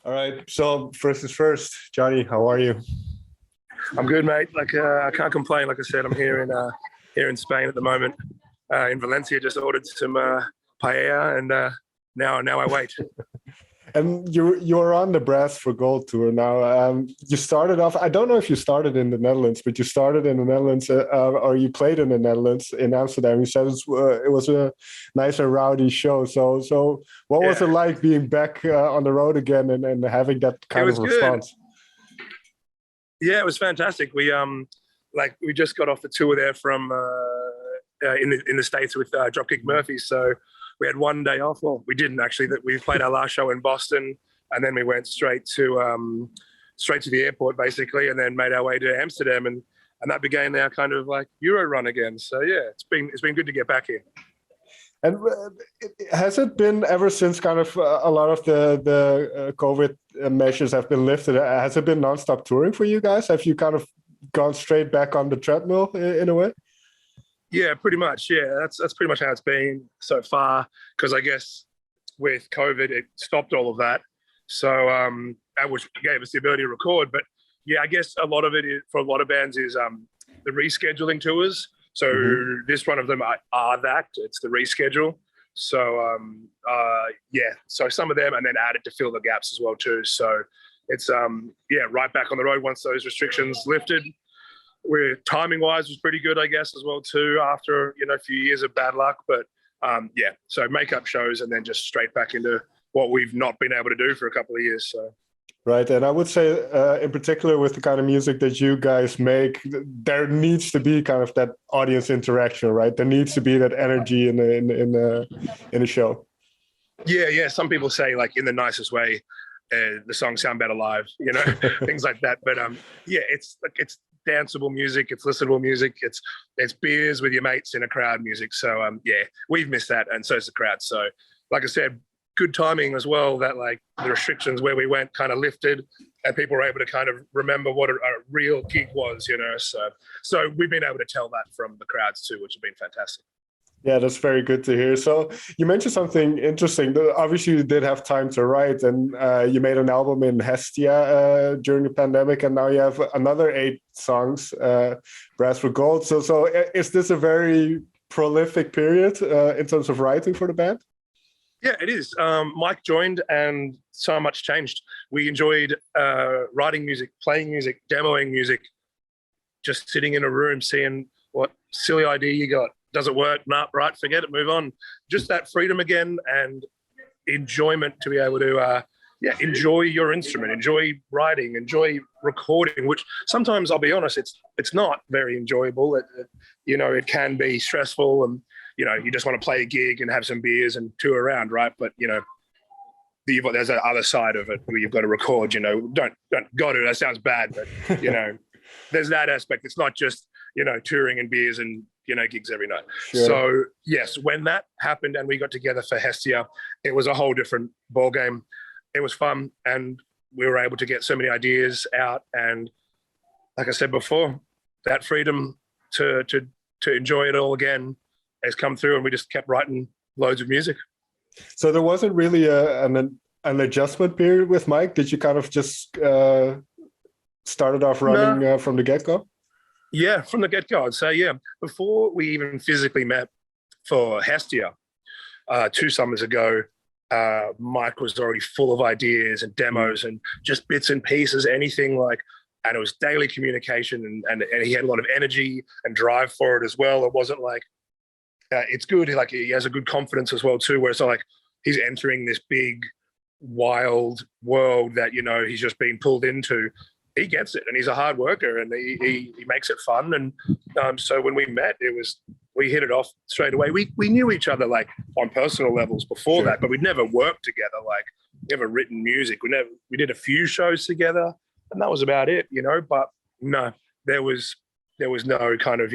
All right. So first is first, Johnny. How are you? I'm good, mate. I can't complain. Like I said, I'm here in Spain at the moment. In Valencia, just ordered some paella, and now I wait. And you're on the Brass for Gold tour now. You started off. I don't know if you started in the Netherlands, but you started in the Netherlands, or you played in the Netherlands in Amsterdam. You said it was a nice and rowdy show. So what was it like being back on the road again and having that kind of response? Yeah, it was fantastic. We just got off the tour there from in the States with Dropkick Murphys. So we had one day off. Well, we didn't actually. That we played our last show in Boston, and then we went straight to the airport basically, and then made our way to Amsterdam, and that began our kind of like Euro run again. So yeah, it's been good to get back here. And has it been ever since kind of a lot of the COVID measures have been lifted? Has it been nonstop touring for you guys? Have you kind of gone straight back on the treadmill in a way? Yeah, pretty much. Yeah, that's pretty much how it's been so far. Because I guess with COVID, it stopped all of that. So which gave us the ability to record. But yeah, I guess a lot of it for a lot of bands is the rescheduling tours. So this one of them are that. It's the reschedule. So so some of them, and then added to fill the gaps as well too. So it's right back on the road once those restrictions lifted. Where timing wise was pretty good, I guess, as well too, after a few years of bad luck. But so make-up shows and then just straight back into what we've not been able to do for a couple of years. So right, and I would say in particular with the kind of music that you guys make, there needs to be kind of that audience interaction, right? There needs to be that energy in the show. Yeah. Some people say, like, in the nicest way, the songs sound better live, things like that. But it's danceable music, it's listenable music, it's beers with your mates in a crowd music. So we've missed that, and so is the crowd. So like I said, good timing as well, that like the restrictions where we went kind of lifted and people were able to kind of remember what a real gig was, so we've been able to tell that from the crowds too, which has been fantastic. Yeah, that's very good to hear. So you mentioned something interesting. Obviously, you did have time to write, and you made an album in Hestia during the pandemic, and now you have another 8 songs, Brass for Gold. So is this a very prolific period in terms of writing for the band? Yeah, it is. Mike joined, and so much changed. We enjoyed writing music, playing music, demoing music, just sitting in a room, seeing what silly idea you got. Does it work? Nah, right, forget it, move on. Just that freedom again and enjoyment to be able to, enjoy your instrument, enjoy writing, enjoy recording, which sometimes, I'll be honest, it's not very enjoyable. It can be stressful, and, you just want to play a gig and have some beers and tour around, right? But, there's that other side of it where you've got to record, don't got to, that sounds bad, but, there's that aspect. It's not just, touring and beers and, gigs every night. Sure. So yes, when that happened and we got together for Hestia, it was a whole different ball game. It was fun, and we were able to get so many ideas out. And like I said before, that freedom to enjoy it all again has come through, and we just kept writing loads of music. So there wasn't really an adjustment period with Mike. Did you kind of just started off running from the get-go? Yeah, from the get-go, I'd say, yeah. Before we even physically met for Hestia 2 summers ago, Mike was already full of ideas and demos and just bits and pieces, anything like, and it was daily communication, and he had a lot of energy and drive for it as well. It wasn't like, it's good, like he has a good confidence as well too, where it's like he's entering this big, wild world that, he's just been pulled into. He gets it, and he's a hard worker, and he makes it fun. And so when we met, we hit it off straight away. We knew each other like on personal levels before that, but we'd never worked together, like never written music. We did a few shows together, and that was about it, But no, there was no kind of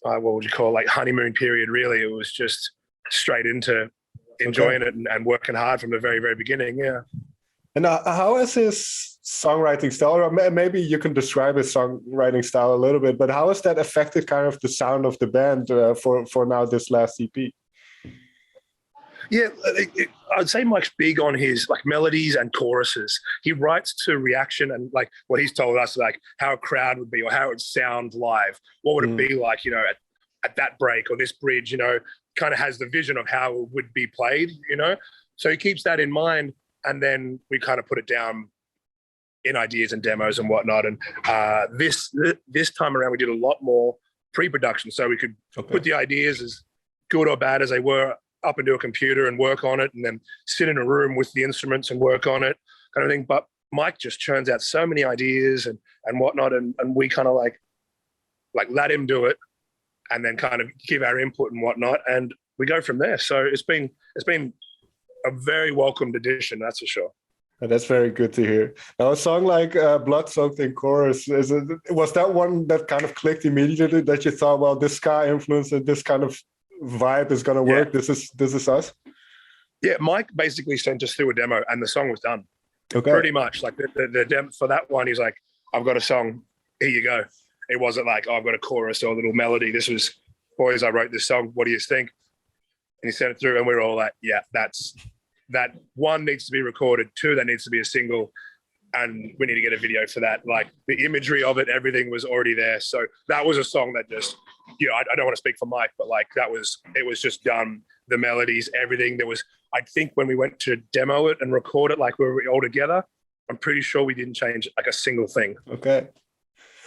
what would you call it, like honeymoon period? Really, it was just straight into enjoying it and working hard from the very, very beginning. Yeah. And how has his songwriting style, or maybe you can describe his songwriting style a little bit, but how has that affected kind of the sound of the band for now this last EP? Yeah, I'd say Mike's big on his like melodies and choruses. He writes to reaction and like what he's told us, like how a crowd would be or how it would sound live. What would it be like, you know, at that break or this bridge, you know, kind of has the vision of how it would be played, you know. So he keeps that in mind, and then we kind of put it down in ideas and demos and whatnot. And this time around, we did a lot more pre-production, so we could put the ideas as good or bad as they were up into a computer and work on it, and then sit in a room with the instruments and work on it, kind of thing. But Mike just churns out so many ideas and whatnot, and we kind of like let him do it, and then kind of give our input and whatnot, and we go from there. So it's been a very welcomed addition, that's for sure. That's very good to hear. Now, a song like Bloodsoaked in chorus, was that one that kind of clicked immediately, that you thought, well, this ska influence and this kind of vibe is going to work? This is us? Yeah, Mike basically sent us through a demo and the song was done. Okay. Pretty much. Like the demo for that one, he's like, I've got a song, here you go. It wasn't like, oh, I've got a chorus or a little melody. This was, boys, I wrote this song. What do you think? And he sent it through, and we were all like, yeah, that one needs to be recorded. 2, that needs to be a single, and we need to get a video for that. Like the imagery of it, everything was already there. So that was a song that just, you know, I don't want to speak for Mike, but like it was just done. The melodies, everything. There was, I think when we went to demo it and record it, like we were all together, I'm pretty sure we didn't change like a single thing. Okay.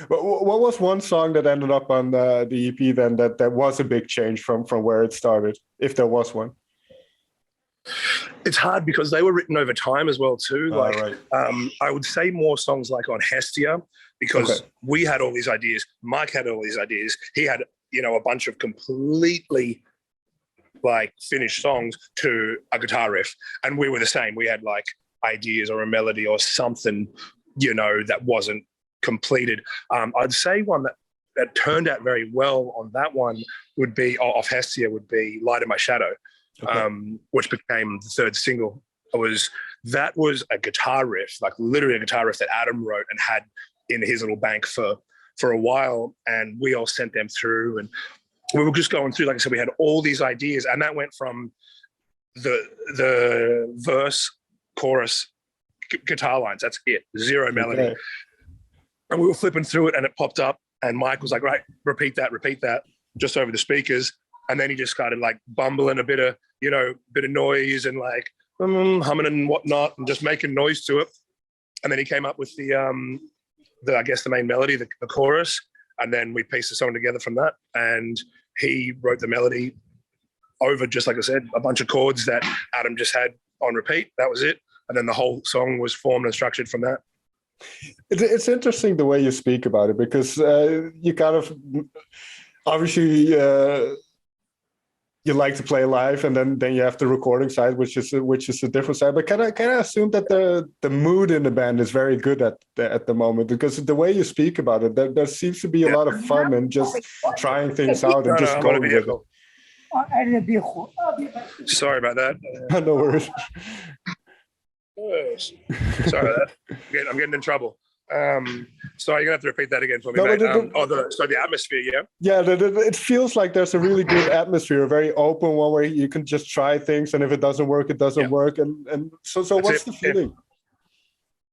What was one song that ended up on the EP then that was a big change from where it started, if there was one? It's hard because they were written over time as well too. Like right. I would say more songs like on Hestia, because we had all these ideas. Mike had all these ideas. He had, you know, a bunch of completely like finished songs to a guitar riff, and we were the same. We had like ideas or a melody or something, you know, that wasn't completed. I'd say one that turned out very well on that one would be off Hestia would be Light in My Shadow. Which became the 3rd single. That was a guitar riff, like literally a guitar riff that Adam wrote and had in his little bank for a while, and we all sent them through, and we were just going through, like I said, we had all these ideas, and that went from the verse, chorus, guitar lines, that's it, 0 melody. Okay. And we were flipping through it, and it popped up, and Mike was like, right, repeat that, just over the speakers. And then he just started like bumbling a bit of noise and like humming and whatnot, and just making noise to it. And then he came up with the I guess the main melody, the chorus, and then we pieced the song together from that. And he wrote the melody over, just like I said, a bunch of chords that Adam just had on repeat. That was it. And then the whole song was formed and structured from that. It's interesting the way you speak about it, because you kind of obviously you like to play live, and then you have the recording side, which is a different side. But can I assume that the mood in the band is very good at the moment? Because the way you speak about it, there seems to be a lot of fun and just trying things out and just going with it. Sorry about that. No worries. Sorry about that. I'm getting in trouble. So you're gonna have to repeat that again for me, mate. The atmosphere, yeah. Yeah, it feels like there's a really good atmosphere, a very open one where you can just try things, and if it doesn't work, it doesn't work. And so what's the feeling?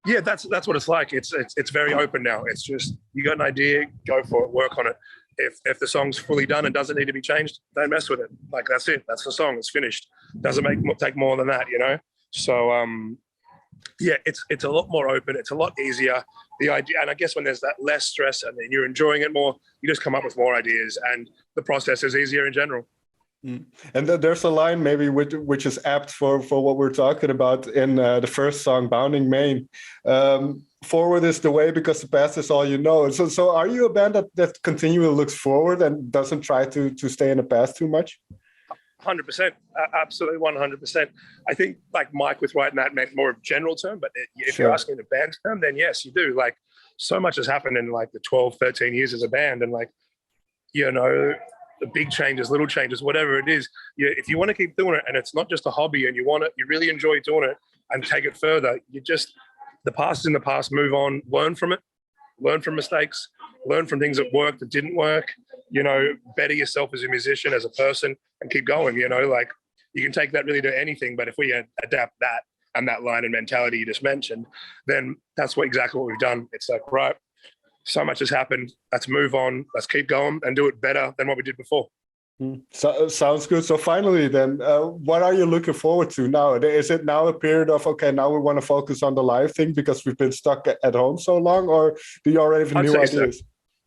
Yeah, that's what it's like. It's very open now. It's just, you got an idea, go for it, work on it. If the song's fully done and doesn't need to be changed, don't mess with it. Like, that's it. That's the song. It's finished. Doesn't take more than that, you know. So yeah, it's a lot more open. It's a lot easier. The idea, and I guess when there's that less stress and then you're enjoying it more, you just come up with more ideas, and the process is easier in general. And there's a line maybe which is apt for what we're talking about in the first song, Bounding Main. Forward is the way because the past is all you know. So are you a band that continually looks forward and doesn't try to stay in the past too much? 100%, absolutely 100%. I think like Mike with writing that meant more of a general term, but if you're asking the band term, then yes, you do. Like, so much has happened in like the 12, 13 years as a band, and like, you know, the big changes, little changes, whatever it is, if you want to keep doing it and it's not just a hobby and you really enjoy doing it and take it further, the past is in the past, move on, learn from it, learn from mistakes, learn from things that worked, that didn't work, you know, better yourself as a musician, as a person, and keep going, you know, like you can take that really to anything. But if we adapt that and that line and mentality you just mentioned, then that's exactly what we've done. It's like, right, so much has happened. Let's move on. Let's keep going and do it better than what we did before. So, sounds good. So finally then, what are you looking forward to now? Is it now a period of, okay, now we want to focus on the live thing because we've been stuck at home so long, or do you already have new ideas? So.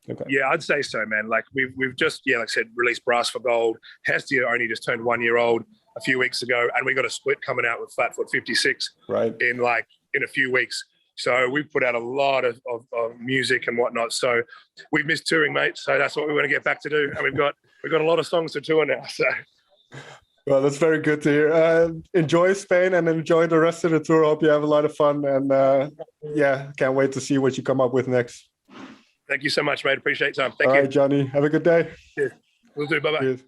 Okay. Yeah, I'd say so, man. Like we've just, like I said, released Brass for Gold. Hestia only just turned 1 year old a few weeks ago, and we got a split coming out with Flatfoot 56 in a few weeks. So we've put out a lot of music and whatnot. So we've missed touring, mate. So that's what we want to get back to do. And we've got a lot of songs to tour now. So. Well, that's very good to hear. Enjoy Spain and enjoy the rest of the tour. Hope you have a lot of fun. And can't wait to see what you come up with next. Thank you so much, mate. Appreciate your time. Thank you. All right, Johnny. Have a good day. Yeah. We'll do. Bye-bye. Cheers.